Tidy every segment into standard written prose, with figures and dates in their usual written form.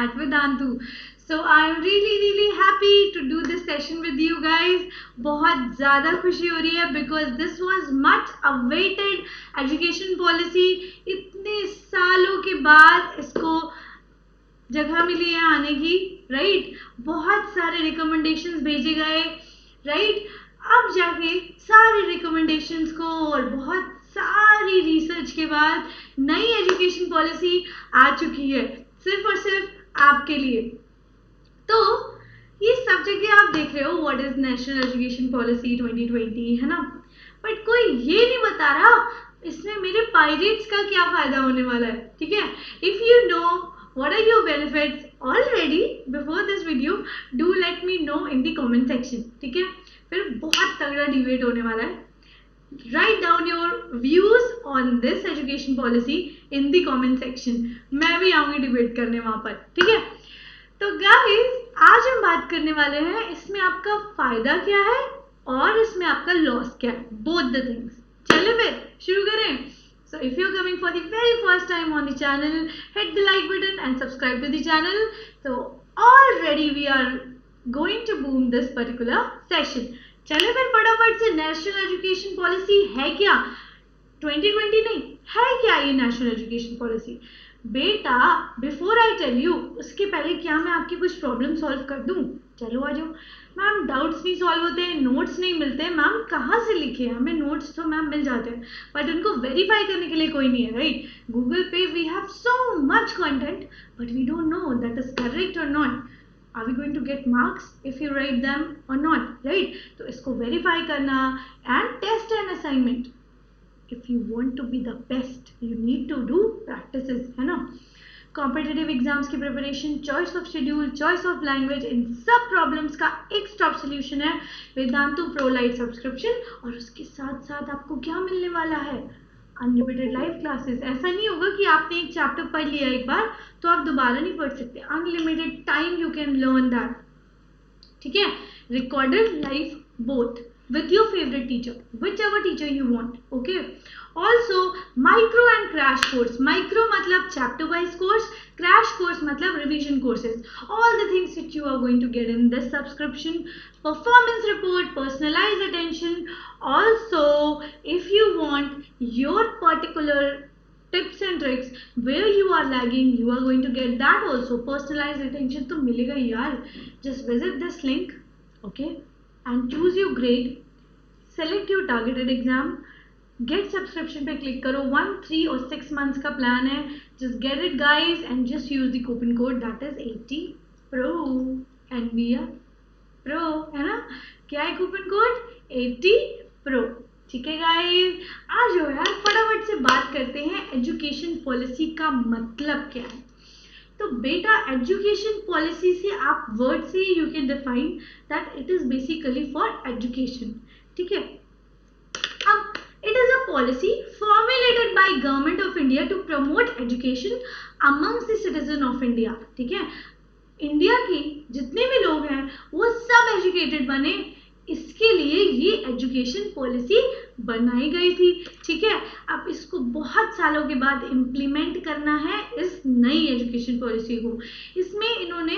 at Vedantu. So I'm really happy to do this session with you guys. बहुत ज़्यादा खुशी हो रही है because this was much awaited education policy. इतने सालों के बाद इसको जगह मिली है आने की, राइट? बहुत सारे रिकमेंडेशंस भेजे गए, राइट? अब जाके सारे रिकमेंडेशंस को और बहुत सारी रिसर्च के बाद नई एजुकेशन पॉलिसी आ चुकी है, सिर्फ और सिर्फ आपके लिए। तो ये सब जगह आप देख रहे हो what is national education policy 2020, है ना? बट कोई ये नहीं बता रहा इसमें मेरे पायरेट्स का क्या फायदा होने वाला है, ठीक है? If you know what are your benefits already before this video, do let me know in the comment section, ठीक है? फिर बहुत तगड़ा डिबेट होने वाला है। Write down your views on this education policy in the comment section. मैं भी आऊंगी डिबेट करने वहां पर, ठीक है? तो गाइस, आज हम बात करने वाले हैं इसमें आपका फायदा क्या है और इसमें आपका लॉस क्या है, both the things। चलो फिर शुरू करें। So if you're coming for the very first time on the channel, hit the like button and subscribe to the channel. So already we are going to boom this particular session. चले फिर फटाफट से, national education policy है क्या? 2020 नहीं है क्या ये नेशनल एजुकेशन पॉलिसी? बेटा, बिफोर आई टेल यू, उसके पहले क्या मैं आपकी कुछ प्रॉब्लम सॉल्व कर दूं? चलो आ जाओ। मैम डाउट्स नहीं सॉल्व होते, नोट्स नहीं मिलते। मैम कहाँ से लिखे? हमें नोट्स तो मैम मिल जाते हैं बट उनको वेरीफाई करने के लिए कोई नहीं है, राइट? गूगल पे we have so much content but we don't know that is correct और not. Are we going to get marks if you write them और नॉट, राइट? तो इसको वेरीफाई करना and test and assignment, if you want to be the best you need to do practices, है ना? Competitive exams की preparation, choice of schedule, choice of language, इन सब problems का एक स्टॉप सोल्यूशन है वेदांतु प्रो लाइट सब्सक्रिप्शन। और उसके साथ साथ आपको क्या मिलने वाला है? Unlimited live classes. ऐसा नहीं होगा कि आपने एक चैप्टर पढ़ लिया एक बार तो आप दोबारा नहीं पढ़ सकते। Unlimited time you can learn that, ठीक है? Recorded live both with your favorite teacher, whichever teacher you want, okay? Also micro and crash course. Micro मतलब chapter wise course, crash course मतलब revision courses. All the things which you are going to get in this subscription. Performance report, personalized attention. Also if you want your particular tips and tricks where you are lagging, you are going to get that also. Personalized attention तो मिलेगा यार। Just visit this link, okay? And choose your grade, select your targeted exam, get subscription पे click करो। 1, 3 और 6 months का plan है। Just get it guys and just use the coupon code that is 80 pro and we are pro, है ना? क्या है coupon code? 80 pro, ठीक है गाइस? आ जाओ यार, फटाफट से बात करते हैं एजुकेशन पॉलिसी का मतलब क्या है। तो बेटा, एजुकेशन पॉलिसी से आप वर्ड से you can define that it is basically for education, ठीक है? अब it is a policy formulated by government of India to promote education amongst the citizen of India, ठीक है? इंडिया के जितने भी लोग हैं वो सब एजुकेटेड बने, इसके लिए ये एजुकेशन पॉलिसी बनाई गई थी, ठीक है? अब इसको बहुत सालों के बाद इम्प्लीमेंट करना है इस नई एजुकेशन पॉलिसी को। इसमें इन्होंने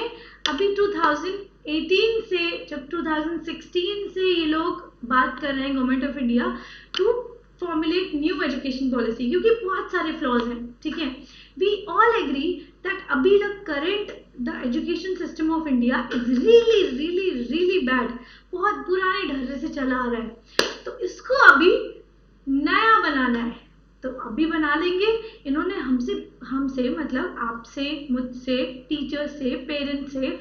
अभी 2018 से, जब 2016 से ये लोग बात कर रहे हैं government of India to formulate new education policy, क्योंकि बहुत सारे फ्लॉज हैं, ठीक है? वी ऑल एग्री दैट अभी the current the education system of India is really bad, बहुत पुराने ढर्रे से चला आ रहा है। तो इसको अभी नया बनाना है, तो अभी बना लेंगे। इन्होंने हमसे मतलब आपसे, मुझसे, टीचर से, पेरेंट्स से,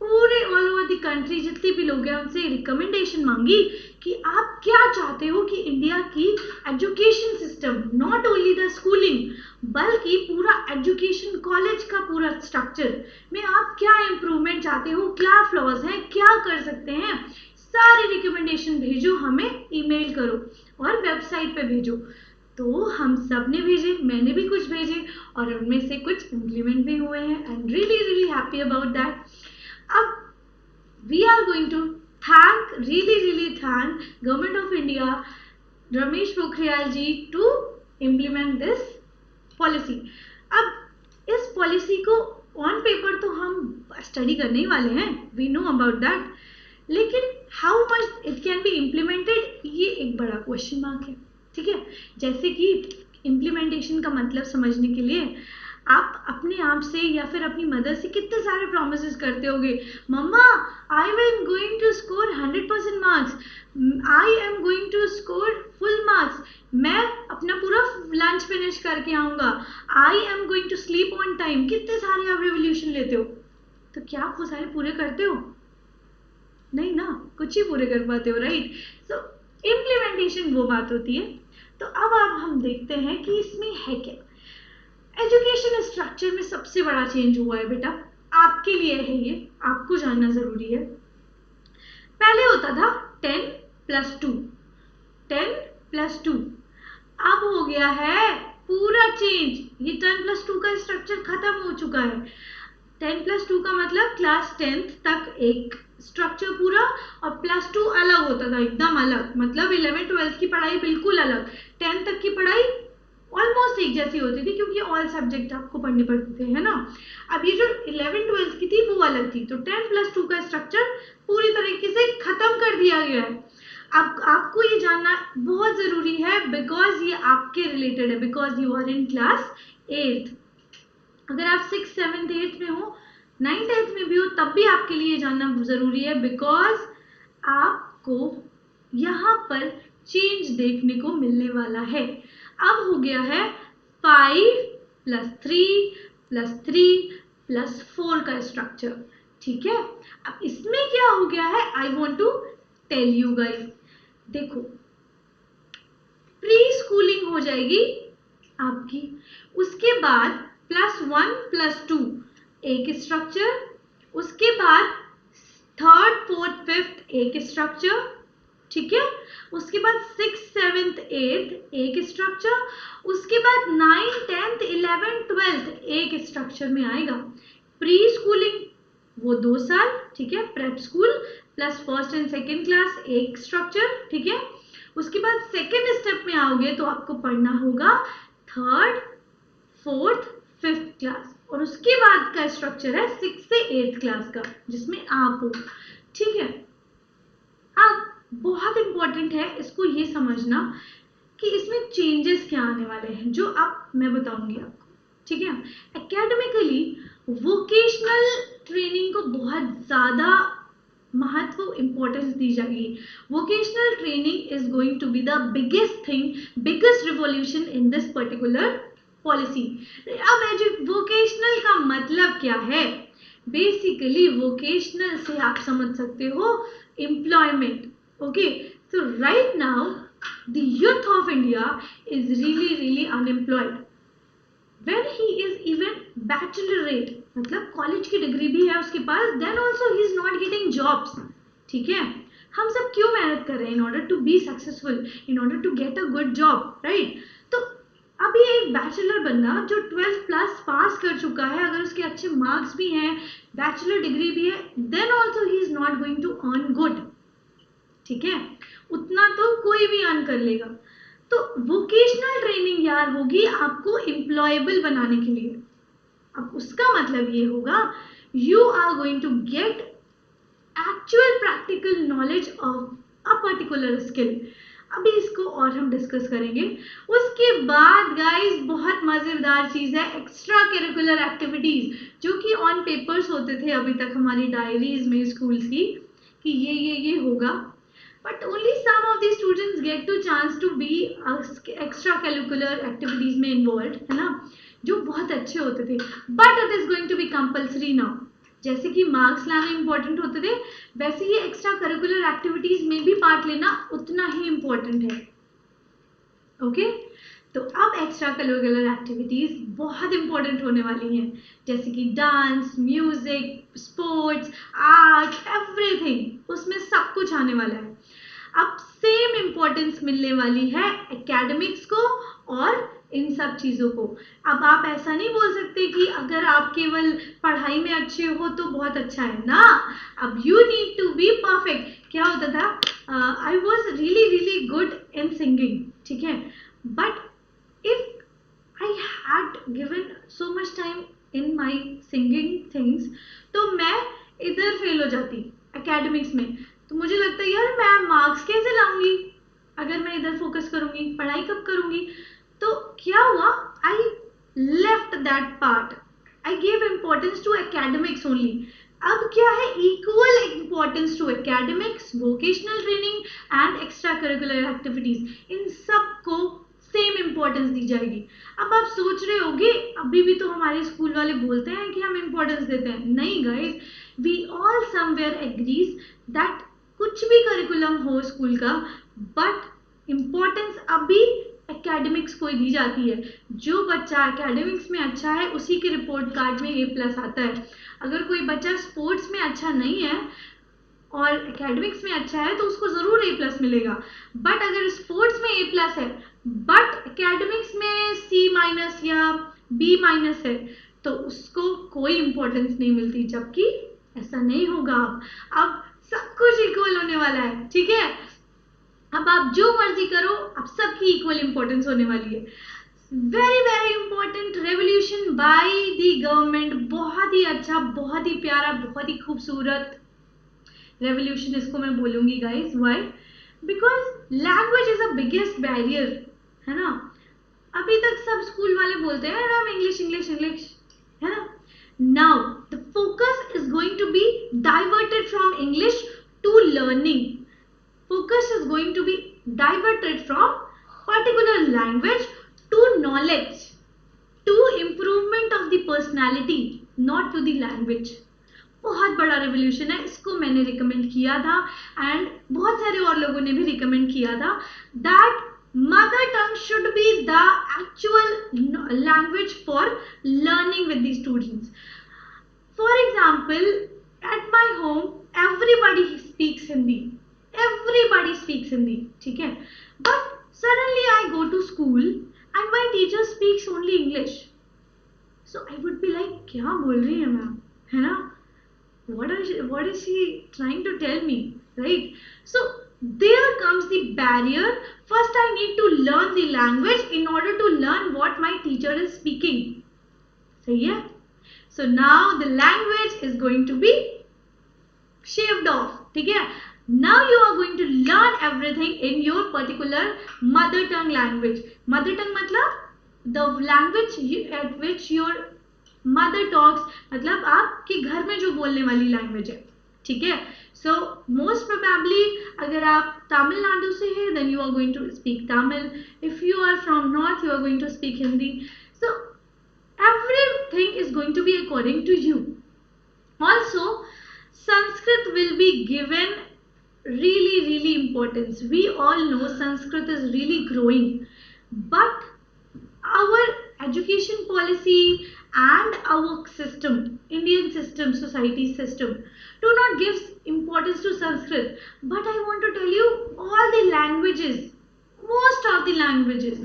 पूरे ऑल ओवर द कंट्री जितने भी लोग हैं उनसे रिकमेंडेशन मांगी कि आप क्या चाहते हो कि इंडिया की education system, not only the schooling बल्कि पूरा एजुकेशन कॉलेज का पूरा स्ट्रक्चर में आप क्या इम्प्रूवमेंट चाहते हो, क्या फ्लॉज हैं, क्या कर सकते हैं, सारे रिकमेंडेशन भेजो, हमें ईमेल करो और वेबसाइट पे भेजो। तो हम सब ने भेजे, मैंने भी कुछ भेजे और उनमें से कुछ इम्प्लीमेंट भी हुए हैं। I am really happy about that. अब we are going to really thank Government of India, Ramesh Pokhriyal ji to implement this policy. अब इस पॉलिसी को ऑन पेपर तो हम स्टडी करने ही वाले हैं, वी नो अबाउट दैट, लेकिन how much it can be implemented, ये एक बड़ा क्वेश्चन मार्क है। ठीक है, जैसे कि इम्प्लीमेंटेशन का मतलब समझने के लिए आप अपने आप से या फिर अपनी मदर से कितने सारे प्रॉमिसेस करते होगे, मम्मा I am going to score 100% marks, I am going to score full marks, मैं अपना पूरा लंच फिनिश करके आऊँगा, I am going to sleep on time, कितने सारे आप रेवोल्यूशन लेते हो, तो क्या आप वो सारे पूरे करते हो? नहीं ना, कुछ ही पूरे कर पाते हो, राइट? सो इम्प्लीमेंटेशन वो बात होती है। तो अब हम देखते हैं कि इसमें है क्या। एजुकेशन स्ट्रक्चर में सबसे बड़ा चेंज हुआ है बेटा, आपके लिए है ये, आपको जानना जरूरी है। पहले होता था 10+2, 10+2, अब हो गया है पूरा चेंज, ये 10+2 का स्ट्रक्चर खत्म हो चुका है। 10+2 का मतलब क्लास 10th तक एक स्ट्रक्चर पूरा, और +2 अलग होता था, एकदम अलग, मतलब 11th-12th की पढ़ाई बिल्कुल अलग, 10th तक की पढ़ाई ऑलमोस्ट एक जैसी होती थी क्योंकि ऑल सब्जेक्ट आपको पढ़ने पड़ते थे, है ना। अब ये जो 11th-12th की थी वो अलग थी, तो 10+2 का स्ट्रक्चर पूरी तरीके से खत्म कर दिया गया है। अब आपको ये जानना बहुत जरूरी है बिकॉज ये आपके रिलेटेड है, because you are in class 8th। अगर आप 6th, 7th, 8th में हो, 9th, 10th में भी हो, तब भी आपके लिए जानना जरूरी है, बिकॉज आपको यहाँ पर चेंज देखने को मिलने वाला है। अब हो गया है 5+3+3+4 का स्ट्रक्चर। ठीक है, अब इसमें क्या हो गया है, I want to tell you guys. देखो, प्री स्कूलिंग हो जाएगी आपकी, उसके बाद +1+2 एक स्ट्रक्चर, उसके बाद 3rd, 4th, 5th एक स्ट्रक्चर, ठीक है, उसके बाद 6th, 7th, 8th एक स्ट्रक्चर, उसके बाद 9th, 10th, 11th, 12th एक स्ट्रक्चर में आएगा। प्री स्कूलिंग वो 2 साल, ठीक है, prep school plus 1st and 2nd class एक स्ट्रक्चर, ठीक है। उसके बाद सेकेंड स्टेप में आओगे तो आपको पढ़ना होगा 3rd, 4th, 5th क्लास, और उसके बाद का स्ट्रक्चर है 6th से 8th क्लास का, जिसमें आप हो, ठीक है। अब बहुत इंपॉर्टेंट है इसको ये समझना कि इसमें चेंजेस क्या आने वाले हैं, जो अब मैं बताऊंगी आपको, ठीक है। एकेडमिकली वोकेशनल ट्रेनिंग को बहुत ज़्यादा महत्व इंपॉर्टेंस दी जाएगी। Vocational training is going to be the biggest thing, biggest revolution in this particular policy. अब वोकेशनल का मतलब क्या है? बेसिकली वोकेशनल से आप समझ सकते हो employment. Okay, so right now the youth of India is really unemployed. When he is even bachelorate, मतलब कॉलेज की डिग्री भी है उसके पास, then also he is not getting jobs. ठीक है, हम सब क्यों मेहनत कर रहे हैं? in order to be successful, in order to get a good job, right? तो अब ये एक बैचलर बंदा जो 12th प्लस पास कर चुका है, अगर उसके अच्छे मार्क्स भी हैं, बैचलर डिग्री भी है, then also he is not going to earn good. ठीक है, उतना तो कोई भी अर्न कर लेगा। तो वोकेशनल ट्रेनिंग यार होगी आपको एम्प्लॉयबल बनाने के लिए। अब उसका मतलब ये होगा you are going to get actual practical knowledge of a particular skill. अभी इसको और हम डिस्कस करेंगे। उसके बाद गाइस बहुत मजेदार चीज है एक्स्ट्रा करिकुलर एक्टिविटीज, जो कि ऑन पेपर्स होते थे अभी तक हमारी डायरीज में स्कूल की, कि ये होगा, but only some of the students get to chance to be extra curricular activities में involved, है ना, जो बहुत अच्छे होते थे, but it is going to be compulsory now। जैसे कि मार्क्स लाना इंपॉर्टेंट होते थे, वैसे ही एक्स्ट्रा करिकुलर एक्टिविटीज में भी पार्ट लेना उतना ही इंपॉर्टेंट है। ओके, तो अब एक्स्ट्रा करिकुलर एक्टिविटीज बहुत इंपॉर्टेंट होने वाली हैं, जैसे कि dance, music, sports, art, everything, उसमें सब कुछ आने वाला है। अब सेम इंपॉर्टेंस मिलने वाली है एकेडमिक्स को और इन सब चीज़ों को। अब आप ऐसा नहीं बोल सकते कि अगर आप केवल पढ़ाई में अच्छे हो तो बहुत अच्छा है ना, अब you need to be perfect. क्या होता था, I was really good in singing, ठीक है, but if I had given so much time in my singing things, तो मैं इधर फेल हो जाती एकेडमिक्स में। तो मुझे लगता है यार मैं मार्क्स कैसे लाऊंगी अगर मैं इधर फोकस करूंगी, पढ़ाई कब करूंगी। तो क्या हुआ, I left that part, I gave importance to academics only. अब क्या है, equal importance to academics, vocational training and extra curricular activities, इन सबको सेम इम्पोर्टेंस दी जाएगी। अब आप सोच रहे होगे अभी भी तो हमारे स्कूल वाले बोलते हैं कि हम इम्पोर्टेंस देते हैं। नहीं guys, we all somewhere agrees that कुछ भी करिकुलम हो स्कूल का, बट इम्पोर्टेंस अभी एकेडमिक्स को ही दी जाती है। जो बच्चा एकेडमिक्स में अच्छा है उसी के रिपोर्ट कार्ड में A+ आता है। अगर कोई बच्चा स्पोर्ट्स में अच्छा नहीं है और एकेडमिक्स में अच्छा है तो उसको ज़रूर A+ मिलेगा। बट अगर स्पोर्ट्स में A+ है बट एकेडमिक्स में C- या B- है तो उसको कोई इम्पोर्टेंस नहीं मिलती, जबकि ऐसा नहीं होगा। अब सब कुछ इक्वल होने वाला है, ठीक है। अब आप जो मर्जी करो, अब सबकी इक्वल इम्पोर्टेंस होने वाली है। Very very important revolution by the government, बहुत ही अच्छा, बहुत ही प्यारा, बहुत ही खूबसूरत रेवोल्यूशन इसको मैं बोलूंगी guys. Why? Because language is a biggest barrier, है ना। अभी तक सब स्कूल वाले बोलते हैं मैम इंग्लिश इंग्लिश इंग्लिश, है ना। Now the focus is going to be diverted from English to learning. Focus is going to be diverted from particular language to knowledge, to improvement of the personality, not to the language. बहुत बड़ा revolution है, इसको मैंने recommend किया था and बहुत सारे और लोगों ने भी रिकमेंड किया था that mother tongue should be the actual language for learning with the students. For example, at my home everybody speaks Hindi, everybody speaks Hindi, ठीक है। But suddenly I go to school and my teacher speaks only English. So I would be like, क्या बोल रही है ma'am, है ना। What is she trying to tell me, right? So there comes the barrier. First I need to learn the language in order to learn what my teacher is speaking. सही है। So now the language is going to be shaved off, ठीक है। Now you are going to learn everything in your particular mother tongue language. Mother tongue मतलब the language at which your mother talks, मतलब आपके घर में जो बोलने वाली लैंग्वेज है, ठीक है। So most probably अगर आप तमिलनाडु से हैं then you are going to speak Tamil. If you are from north you are going to speak Hindi. So everything is going to be according to you. Also Sanskrit will be given really importance. We all know Sanskrit is really growing, but our education policy and our system, Indian system, society system, do not give importance to Sanskrit. But I want to tell you, all the languages, most of the languages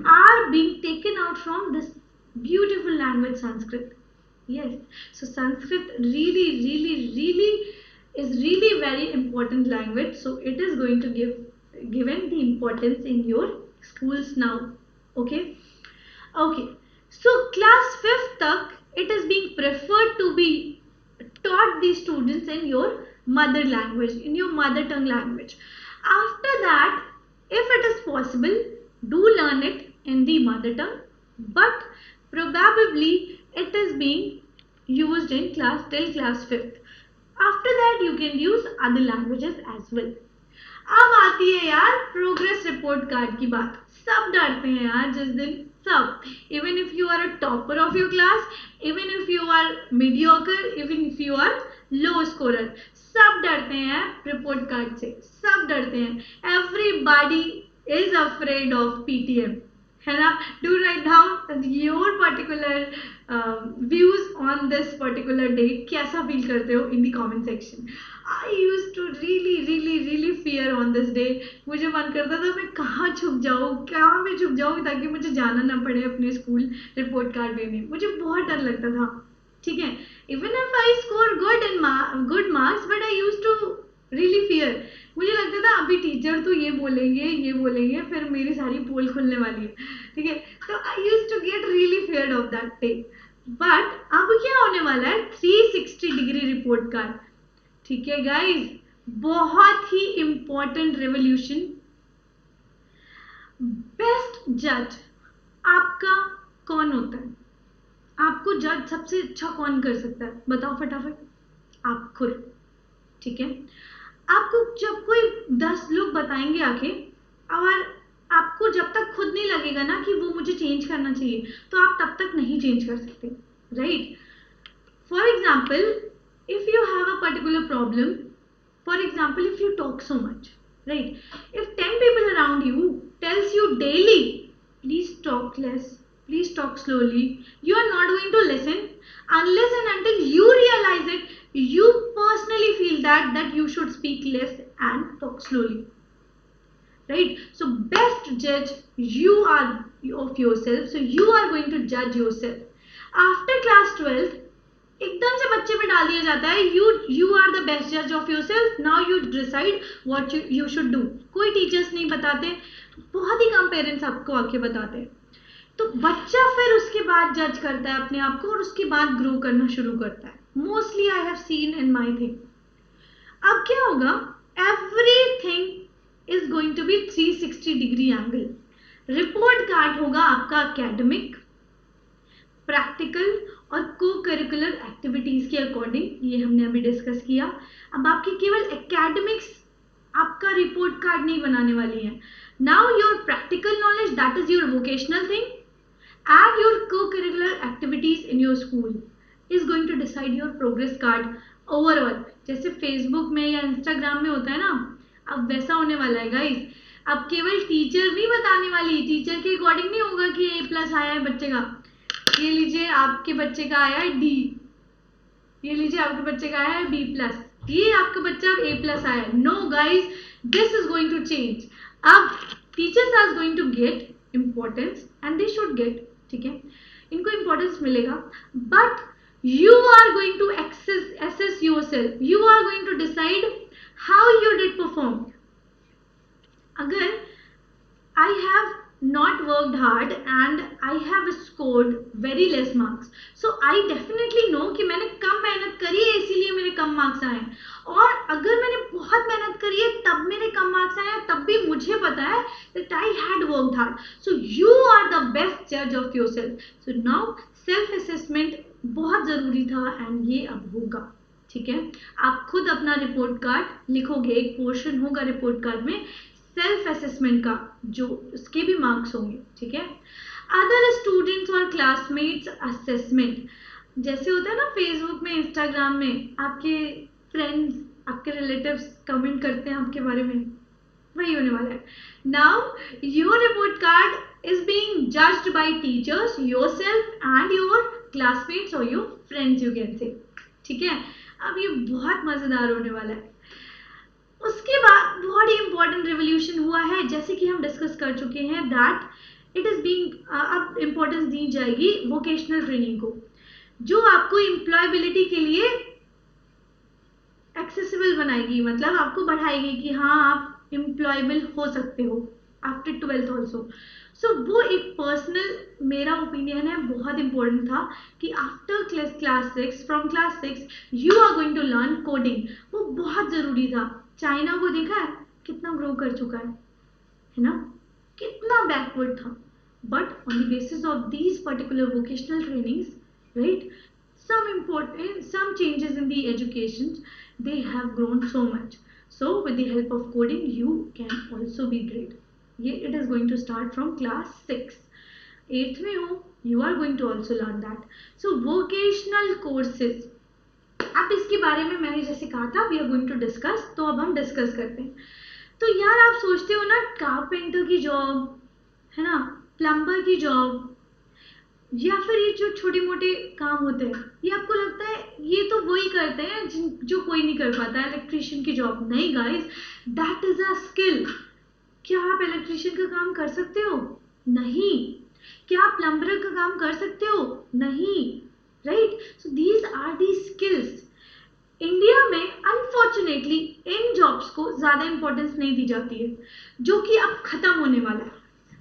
are being taken out from this beautiful language Sanskrit. Yes, so Sanskrit really is really very important language, so it is going to given the importance in your schools now. Okay, so class 5th tak it is being preferred to be taught the students in your mother language, in your mother tongue language. After that, if it is possible, do learn it in the mother tongue, but probably it is being used in till class 5th. After that you can use other languages as well. अब आती है यार progress report card की बात। सब डरते हैं यार जिस दिन, सब, even if you are a topper of your class, even if you are mediocre, even if you are low scorer, सब डरते हैं रिपोर्ट कार्ड से, सब डरते हैं। Everybody is afraid of PTM, है ना। Do write down your particular views on this particular day, कैसा फील करते हो in the comment section. I use to really fear on this day. मुझे मन करता था मैं कहाँ छुप जाऊँ, कहाँ मैं छुप जाऊँ ताकि मुझे जाना ना पड़े अपने स्कूल रिपोर्ट कार्ड देने। मुझे बहुत डर लगता था, ठीक है। Even if I score good marks, but I use to really fear. मुझे लगता था अभी टीचर तो ये बोलेंगे फिर मेरी सारी पोल खुलने वाली है, ठीक है। तो I use to get really feared of that day. But अब क्या होने वाला है, 360 डिग्री रिपोर्ट कार्ड। ठीक है गाइज, बहुत ही इंपॉर्टेंट रेवोल्यूशन। बेस्ट जज आपका कौन होता है? आपको जज सबसे अच्छा कौन कर सकता है, बताओ फटाफट। आप खुद। ठीक है, आपको जब कोई 10 लोग बताएंगे आके, और आपको जब तक खुद नहीं लगेगा ना कि वो मुझे चेंज करना चाहिए, तो आप तब तक नहीं चेंज कर सकते, right? For example, if you have a particular problem, for example if you talk so much, right? If 10 people around you tells you daily, please talk less, please talk slowly, you are not going to listen unless and until you realize it, you personally feel that you should speak less and talk slowly, right? So best judge you are of yourself, so you are going to judge yourself after class 12। एकदम से बच्चे पे डाल दिया जाता है, you are the best जज of your self, now you decide what you should do. कोई टीचर्स नहीं बताते, बहुत ही कम पेरेंट्स आपको आके बताते हैं। तो बच्चा फिर उसके बाद जज करता है अपने आप को, और उसके बाद ग्रो करना शुरू करता है। Mostly I have seen in my thing. अब क्या होगा, everything is going to be 360 degree angle. Report card होगा आपका एकेडमिक, प्रैक्टिकल और को करिकुलर एक्टिविटीज के अकॉर्डिंग, ये हमने अभी डिस्कस किया। अब आपकी केवल एकेडमिक्स आपका रिपोर्ट कार्ड नहीं बनाने वाली है। Now your practical knowledge, that is your vocational thing, and your co curricular activities in your school is going to decide your progress card overall. जैसे फेसबुक में या इंस्टाग्राम में होता है ना, अब वैसा होने वाला है गाइज। अब केवल टीचर नहीं बताने वाली, टीचर के अकॉर्डिंग नहीं होगा कि A+ आया है बच्चे का, ये लीजिए आपके बच्चे का आया है D, ये लीजिए आपके बच्चे का आया है B+, ये आपका बच्चा A+ आया है। No guys, this is going to change. अब teachers are going to get importance and they should get, ठीक है, इनको इम्पोर्टेंस मिलेगा, but you are going to assess yourself, you are going to decide how you did perform। अगर I have not worked hard and I have scored very less marks, so I definitely know कि मैंने कम मेहनत करी है इसीलिए मेरे कम marks आए हैं, और अगर मैंने बहुत मेहनत करी है तब मेरे कम मार्क्स आए हैं, तब भी मुझे पता है that I had worked hard। So you are the best judge of yourself। So now self assessment बहुत ज़रूरी था एंड ये अब होगा, ठीक है। आप खुद अपना रिपोर्ट कार्ड लिखोगे, एक पोर्शन होगा रिपोर्ट कार्ड में सेल्फ असेसमेंट का, जो उसके भी मार्क्स होंगे, ठीक है। अदर स्टूडेंट्स और क्लासमेट्स असेसमेंट, जैसे होता है ना फेसबुक में, इंस्टाग्राम में आपके फ्रेंड्स, आपके रिलेटिव्स कमेंट करते हैं आपके बारे में, वही होने वाला है। Now your report card is being judged by teachers, yourself and your classmates और your friends, you can say, ठीक है। अब ये बहुत मजेदार होने वाला है। उसके बाद बहुत ही इंपॉर्टेंट रिवोल्यूशन हुआ है, जैसे कि हम डिस्कस कर चुके हैं, दैट इट इज बीइंग, अब इंपॉर्टेंस दी जाएगी वोकेशनल ट्रेनिंग को, जो आपको एम्प्लॉयबिलिटी के लिए एक्सेसिबल बनाएगी, मतलब आपको बढ़ाएगी कि हाँ आप एम्प्लॉयबल हो सकते हो आफ्टर 12th ऑल्सो। सो वो एक पर्सनल मेरा ओपिनियन है, बहुत इंपॉर्टेंट था कि after class 6, from class 6 you are going to learn coding, वो बहुत ज़रूरी था। चाइना को देखा है कितना ग्रो कर चुका है ना, कितना बैकवर्ड था, but on the basis of these particular vocational trainings, right, some changes in the education, they have grown so much। So with the help of coding you can also be great। ये it is going to start from class 6, 8th में हो, you are going to also learn that। So vocational courses, अब इसके बारे में मैंने जैसे कहा था we are going to discuss, तो अब हम डिस्कस करते हैं। तो यार आप सोचते हो ना, कारपेंटर की जॉब है ना, प्लम्बर की जॉब, या फिर ये जो छोटे मोटे काम होते हैं, ये आपको लगता है ये तो वही करते हैं जो कोई नहीं कर पाता, इलेक्ट्रिशियन की जॉब। नहीं guys, that is a skill. क्या आप इलेक्ट्रिशियन का काम कर सकते हो? नहीं। क्या आप प्लम्बर का काम कर सकते हो? नहीं, right. So these are the skills. India में अनफॉर्चुनेटली इन जॉब्स को ज़्यादा इंपॉर्टेंस नहीं दी जाती है, जो कि अब खत्म होने वाला है।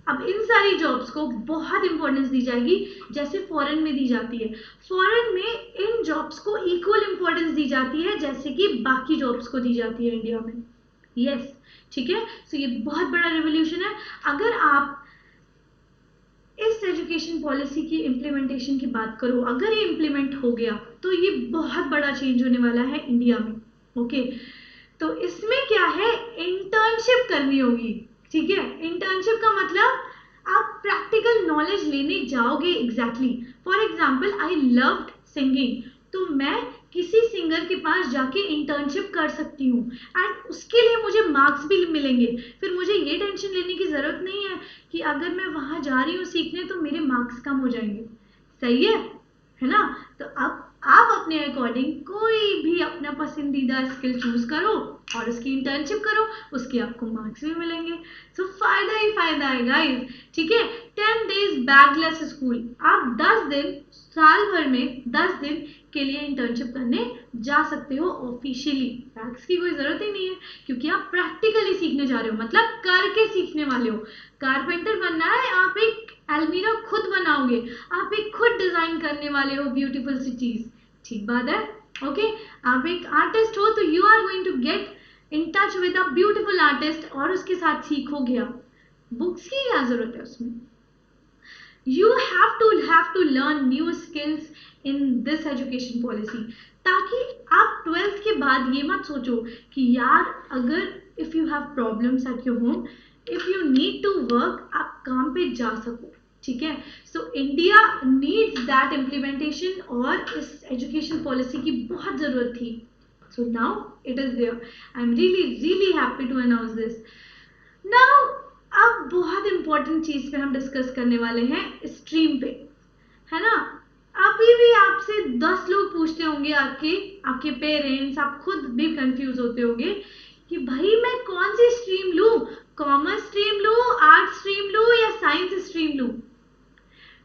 अब इन सारी जॉब्स को बहुत इंपॉर्टेंस दी जाएगी जैसे फॉरेन में दी जाती है। फॉरेन में इन जॉब्स को इक्वल इंपॉर्टेंस दी जाती है जैसे कि बाकी जॉब्स को दी जाती है इंडिया में। यस, ठीक है। सो ये बहुत बड़ा रेवोल्यूशन है। अगर आप इस एजुकेशन पॉलिसी की इम्प्लीमेंटेशन की बात करो, अगर ये इम्प्लीमेंट हो गया तो ये बहुत बड़ा चेंज होने वाला है इंडिया में। ओके, तो इसमें क्या है, इंटर्नशिप करनी होगी। ठीक है, इंटर्नशिप का मतलब आप प्रैक्टिकल नॉलेज लेने जाओगे। Exactly, for example I loved singing, तो मैं किसी सिंगर के पास जाके इंटर्नशिप कर सकती हूँ एंड उसके लिए मुझे मार्क्स भी मिलेंगे। फिर मुझे ये टेंशन लेने की ज़रूरत नहीं है कि अगर मैं वहाँ जा रही हूँ सीखने तो मेरे मार्क्स कम हो जाएंगे। सही है ना? तो अब आप अपने अकॉर्डिंग कोई भी अपना पसंदीदा स्किल चूज करो और उसकी इंटर्नशिप करो, उसके आपको मार्क्स भी मिलेंगे। सो फायदा ही फायदा है गाइस। ठीक है, 10 days बैगलेस स्कूल, आप 10 दिन, साल भर में 10 दिन के लिए इंटर्नशिप करने जा सकते हो ऑफिशियली। बैग्स की कोई जरूरत ही नहीं है क्योंकि आप प्रैक्टिकली सीखने जा रहे हो, मतलब करके सीखने वाले हो। कारपेंटर बनना है, आप एक अलमीरा खुद बनाओगे, आप एक खुद डिजाइन करने वाले हो ब्यूटीफुल सी चीज। ठीक बात है? ओके, आप एक आर्टिस्ट हो तो you are going to get in touch with a beautiful artist और उसके साथ सीखोगे आप। बुक्स की क्या जरूरत है उसमें? You have to learn new skills in this education policy, ताकि आप 12th के बाद ये मत सोचो कि यार अगर if you have problems at your home, if you need to work, आप काम पे जा सको। ठीक है, so India needs that implementation और इस एजुकेशन पॉलिसी की बहुत ज़रूरत थी। So now it is there. I am really happy to announce this. Now अब बहुत इंपॉर्टेंट चीज पे हम डिस्कस करने वाले हैं, स्ट्रीम पे, है ना? अभी भी आपसे 10 लोग पूछते होंगे, आपके पेरेंट्स, आप खुद भी कंफ्यूज होते होंगे कि भाई मैं कौन सी स्ट्रीम लूं, कॉमर्स स्ट्रीम लूं, आर्ट स्ट्रीम लूं या साइंस स्ट्रीम लूं।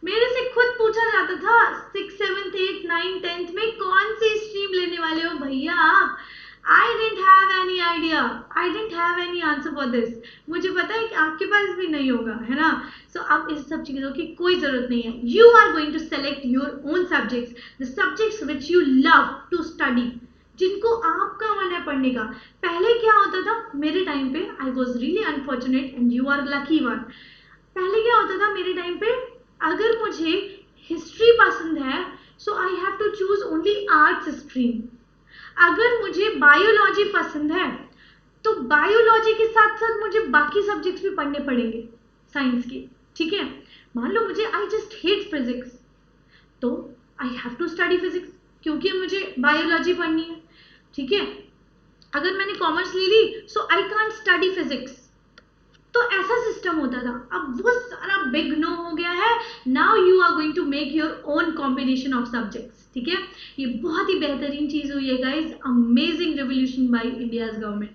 मेरे से खुद पूछा जाता था 6th 7th 8th 9th 10th में कौन सी स्ट्रीम लेने वाले हो भैया आप। I didn't have any idea. I didn't have any answer for this. मुझे पता है कि आपके पास भी नहीं होगा, है ना? So अब इस सब चीज़ों की कोई ज़रूरत नहीं है। You are going to select your own subjects, the subjects which you love to study, जिनको आपका मन है पढ़ने का। पहले क्या होता था मेरे टाइम पे, I was really unfortunate and you are lucky one. पहले क्या होता था मेरे टाइम पे, अगर मुझे हिस्ट्री पसंद है so I have to choose only arts stream. अगर मुझे बायोलॉजी पसंद है तो बायोलॉजी के साथ साथ मुझे बाकी सब्जेक्ट्स भी पढ़ने पड़ेंगे साइंस के। ठीक है, मान लो मुझे आई जस्ट हेट फिजिक्स, तो I have to study physics क्योंकि मुझे बायोलॉजी पढ़नी है। ठीक है, अगर मैंने कॉमर्स ले ली सो आई कांट स्टडी फिजिक्स, तो ऐसा सिस्टम होता था। अब वो सारा बिग नो हो गया है। Now you are going to make your own combination of subjects. ठीक है, ये बहुत ही बेहतरीन चीज हुई है guys, amazing revolution by India's government.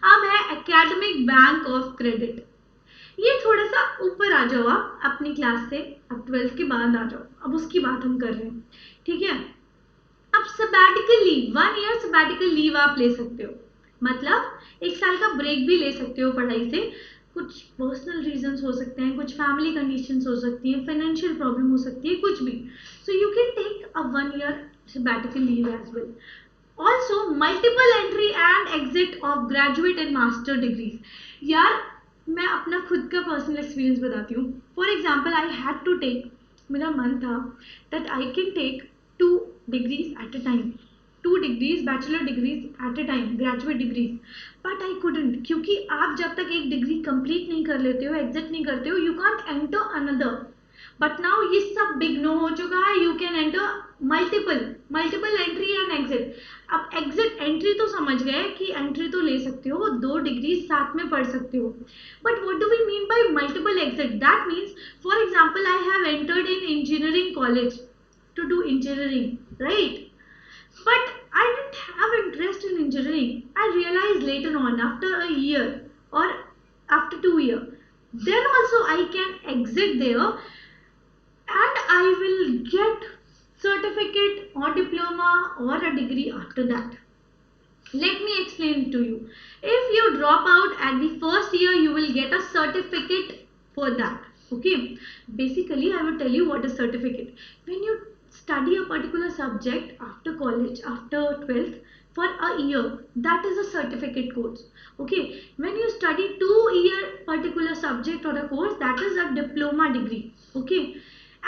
अब है एकेडमिक बैंक ऑफ क्रेडिट। ये थोड़ा सा ऊपर आ जाओ आप अपनी क्लास से, अब 12th के बाद आ जाओ, अब उसकी बात हम कर रहे हैं। ठीक है, अब sabbatical leave, 1 year sabbatical leave आप ले सकते हो, मतलब 1 साल का ब्रेक भी ले सकते हो पढ़ाई से। कुछ पर्सनल रीजंस हो सकते हैं, कुछ फैमिली कंडीशंस हो सकती हैं, फाइनेंशियल प्रॉब्लम हो सकती है, कुछ भी। So you can take a 1 year sabbatical leave as well. Also, multiple entry and exit of graduate and master degrees. यार मैं अपना खुद का पर्सनल एक्सपीरियंस बताती हूँ। For example I had to take, मेरा मन था that I can take 2 degrees at a time, 2 degrees bachelor degrees at a time, graduate degrees, but I couldn't, क्योंकि आप जब तक एक डिग्री कंप्लीट नहीं कर लेते हो, एग्जिट नहीं करते हो, you can't enter another. But now ये सब बिग नो हो चुका है, you can enter multiple entry and exit. अब एग्जिट एंट्री तो समझ गए कि एंट्री तो ले सकते हो, 2 डिग्री साथ में पढ़ सकते हो, but what do we mean by multiple exit? That means for example I have entered in engineering college to do engineering, right? But I didn't have interest in engineering. I realized later on, after a year or after 2 years, then also I can exit there and I will get certificate or diploma or a degree after that. Let me explain to you. If you drop out at the first year, you will get a certificate for that. Okay, basically I will tell you what is certificate. When you study a particular subject after college, after 12th, for a year, that is a certificate course. Okay, when you study 2 year particular subject or a course, that is a diploma degree. Okay,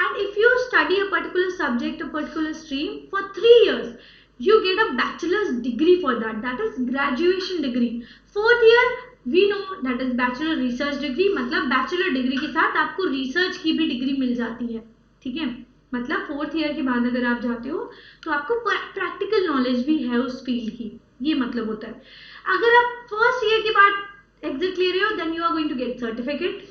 and if you study a particular subject, a particular stream for 3 years, you get a bachelor's degree for that. That is graduation degree. Fourth year, we know that is bachelor research degree. मतलब bachelor degree के साथ आपको research की भी degree मिल जाती है. ठीक है, मतलब फोर्थ ईयर के बाद अगर आप जाते हो तो आपको प्रैक्टिकल नॉलेज भी है उस फील्ड की, ये मतलब होता है. अगर आप फर्स्ट ईयर के बाद एग्जिट ले रहे हो, then you are going to get certificate.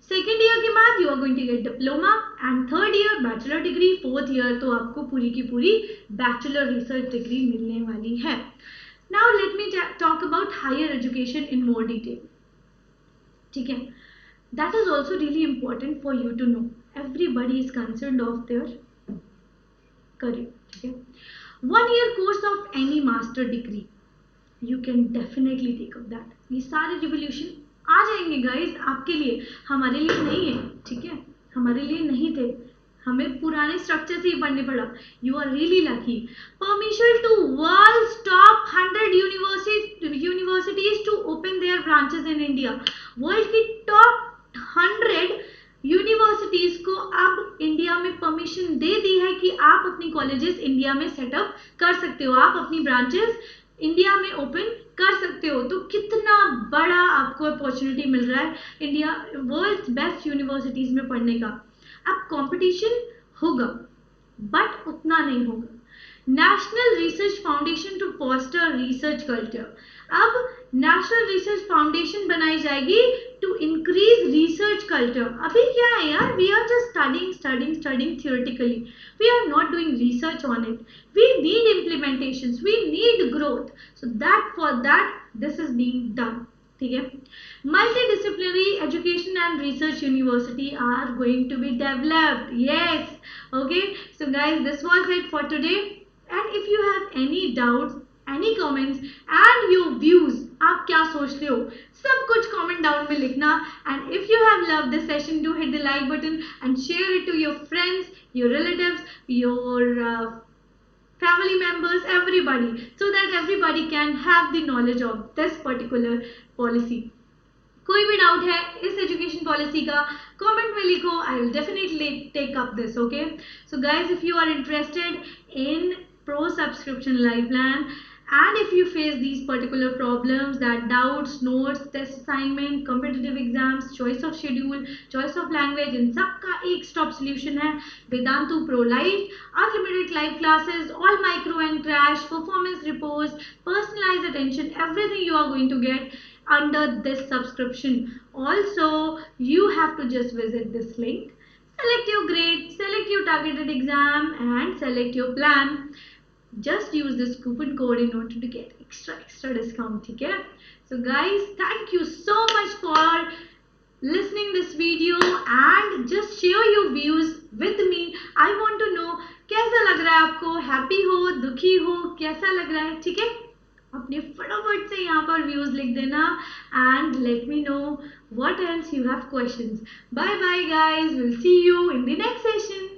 Second year के बाद you are going to get diploma and third year bachelor degree. Fourth year तो आपको पूरी की पूरी बैचलर रिसर्च डिग्री मिलने वाली है. Now let me talk about higher education in more detail. ठीक है, that is also really important for you to know. Everybody is concerned of their career. Okay, 1 year course of any master degree, you can definitely take up that. ये सारे revolution आ जाएंगे guys आपके लिए, हमारे लिए नहीं है. ठीक है, हमारे लिए नहीं थे, हमें पुराने स्ट्रक्चर से ही पढ़ने पड़ा. You are really lucky. Permission to world's top 100 universities to open their branches in India. World की टॉप 100 यूनिवर्सिटीज को अब इंडिया में परमिशन दे दी है कि आप अपनी कॉलेजेस इंडिया में सेटअप कर सकते हो, आप अपनी ब्रांचेस इंडिया में ओपन कर सकते हो. तो कितना बड़ा आपको अपॉर्चुनिटी मिल रहा है इंडिया वर्ल्ड बेस्ट यूनिवर्सिटीज में पढ़ने का. अब कंपटीशन होगा बट उतना नहीं होगा. National research foundation to foster research culture. अब नेशनल रिसर्च फाउंडेशन बनाई जाएगी टू इंक्रीज रिसर्च कल्चर. अभी क्या है यार, we are just studying theoretically, we are not doing research on it. We need implementations, we need growth. So that for that this is being done. ठीक है, multidisciplinary education and research university are going to be developed. Yes, okay, so guys, this was it for today. And if you have any doubts, any comments and your views, आप क्या सोचते हो, सब कुछ comment down में लिखना. And if you have loved this session, do hit the like button and share it to your friends, your relatives, your family members, everybody, so that everybody can have the knowledge of this particular policy. कोई भी doubt है इस education policy का, comment में लिखो. I will definitely take up this. Okay, so guys, if you are interested in pro subscription life plan and if you face these particular problems, that doubts, notes, test assignment, competitive exams, choice of schedule, choice of language, इन सब का एक stop solution है Vedantu Pro Life. Unlimited live classes, all micro and crash, performance reports, personalized attention, everything you are going to get under this subscription. Also, you have to just visit this link, select your grade, select your targeted exam and select your plan. Just use this coupon code in order to get extra discount. Okay, so guys, thank you so much for listening this video and just share your views with me. I want to know कैसा लग रहा है आपको, happy हो, दुखी हो, कैसा लग रहा है. ठीक है, अपने फटाफट से यहाँ पर व्यूज लिख देना and let me know what else you have questions. Bye bye guys, we'll see you in the next session.